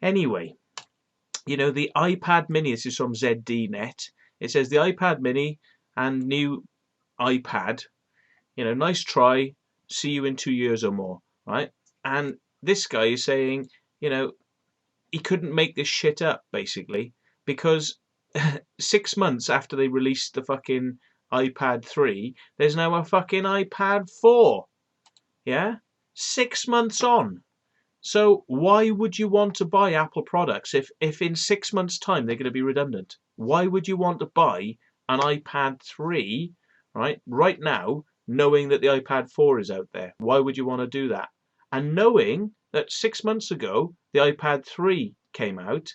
Anyway, you know, the iPad mini, this is from ZDNet. It says the iPad mini and new iPad, you know, nice try, see you in 2 years or more, right? And this guy is saying, you know, he couldn't make this shit up, basically, because 6 months after they released the fucking iPad 3, there's now a fucking iPad 4. Yeah? 6 months on. So why would you want to buy Apple products if in 6 months' time they're going to be redundant? Why would you want to buy an iPad 3 right now, knowing that the iPad 4 is out there? Why would you want to do that? And knowing that 6 months ago the iPad 3 came out,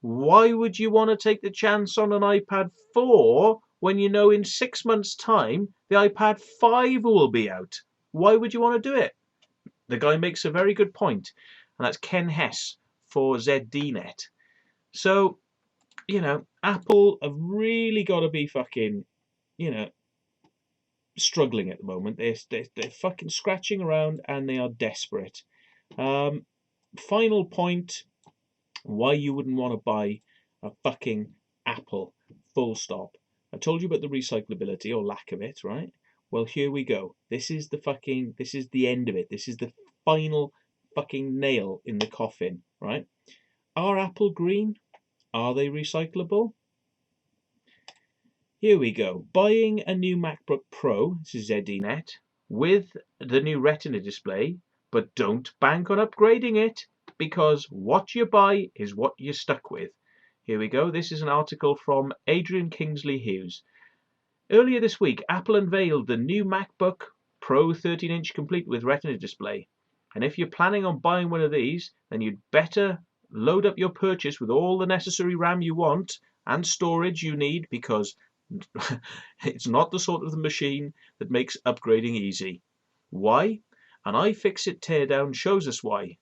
why would you want to take the chance on an iPad 4 when you know in 6 months' time the iPad 5 will be out? Why would you want to do it? The guy makes a very good point, and that's Ken Hess for ZDNet. So, you know, Apple have really got to be fucking, you know, struggling at the moment. They're fucking scratching around and they are desperate. Final point, why you wouldn't want to buy a fucking Apple, full stop. I told you about the recyclability or lack of it, right? Well, here we go. This is the end of it. This is the final fucking nail in the coffin, right? Are Apple green? Are they recyclable? Here we go. Buying a new MacBook Pro, this is ZDNet, with the new Retina display, but don't bank on upgrading it, because what you buy is what you're stuck with. Here we go. This is an article from Adrian Kingsley Hughes. Earlier this week, Apple unveiled the new MacBook Pro 13-inch complete with Retina display. And if you're planning on buying one of these, then you'd better load up your purchase with all the necessary RAM you want and storage you need, because it's not the sort of machine that makes upgrading easy. Why? An iFixit teardown shows us why.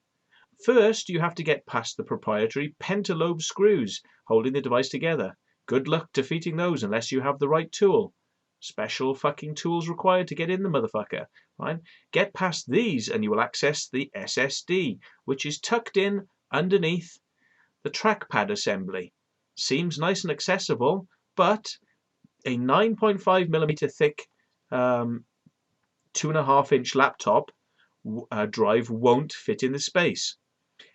First, you have to get past the proprietary pentalobe screws holding the device together. Good luck defeating those unless you have the right tool. Special fucking tools required to get in the motherfucker, right? Get past these and you will access the SSD, which is tucked in underneath the trackpad assembly. Seems nice and accessible, but a 9.5mm thick 2.5-inch laptop drive won't fit in the space.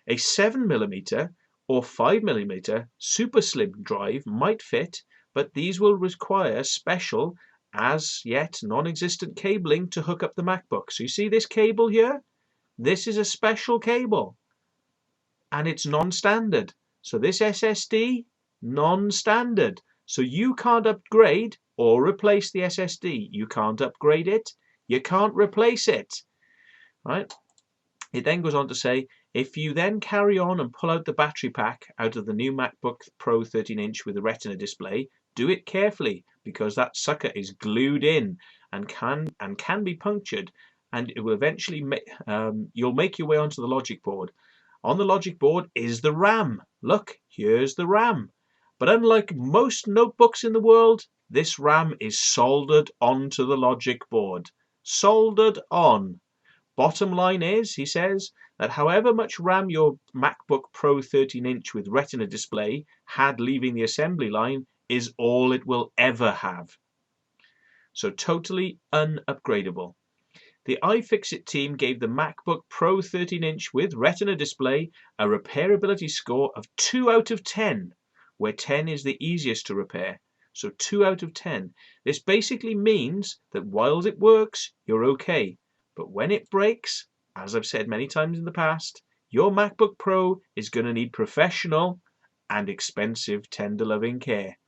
A 7mm or 5mm super slim drive might fit, but these will require special, as yet non-existent cabling to hook up the MacBook. So you see this cable here? This is a special cable, and it's non-standard. So this SSD, non-standard. So you can't upgrade or replace the SSD. You can't upgrade it. You can't replace it. Right? It then goes on to say, if you then carry on and pull out the battery pack out of the new MacBook Pro 13-inch with the Retina display, do it carefully, because that sucker is glued in and can be punctured, and it will eventually you'll make your way onto the logic board. On the logic board is the RAM. Look, here's the RAM. But unlike most notebooks in the world, this RAM is soldered onto the logic board. Soldered on. Bottom line is, he says, that however much RAM your MacBook Pro 13-inch with Retina display had leaving the assembly line is all it will ever have. So totally unupgradable. The iFixit team gave the MacBook Pro 13-inch with Retina display a repairability score of 2 out of 10, where 10 is the easiest to repair. So 2 out of 10. This basically means that while it works, you're okay. But when it breaks, as I've said many times in the past, your MacBook Pro is going to need professional and expensive tender loving care.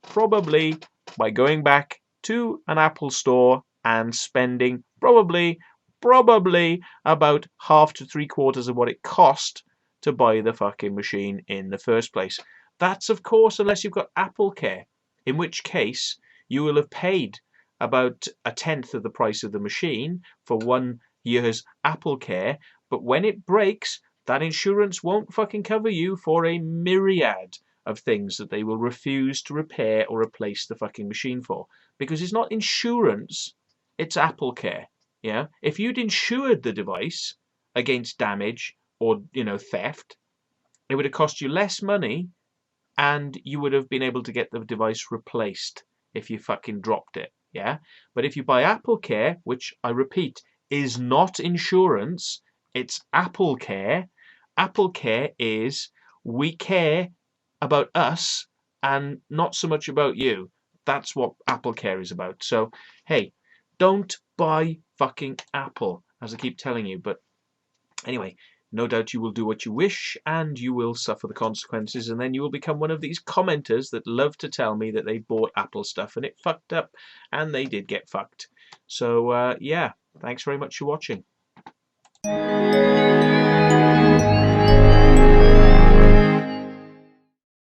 Probably by going back to an Apple store and spending probably about half to 3/4 of what it cost to buy the fucking machine in the first place. That's, of course, unless you've got Apple Care, in which case you will have paid about 1/10 of the price of the machine for 1 year's Apple Care, but when it breaks, that insurance won't fucking cover you for a myriad of things that they will refuse to repair or replace the fucking machine for, because it's not insurance, it's Apple Care. Yeah, if you'd insured the device against damage or theft, It would have cost you less money, and you would have been able to get the device replaced if you fucking dropped it. Yeah. But if you buy Apple Care, which I repeat is not insurance, it's Apple Care. Apple Care is we care about us and not so much about you. That's what Apple Care is about. So, hey, don't buy fucking Apple, as I keep telling you. But anyway, no doubt you will do what you wish and you will suffer the consequences, and then you will become one of these commenters that love to tell me that they bought Apple stuff and it fucked up, and they did get fucked. So, yeah, thanks very much for watching.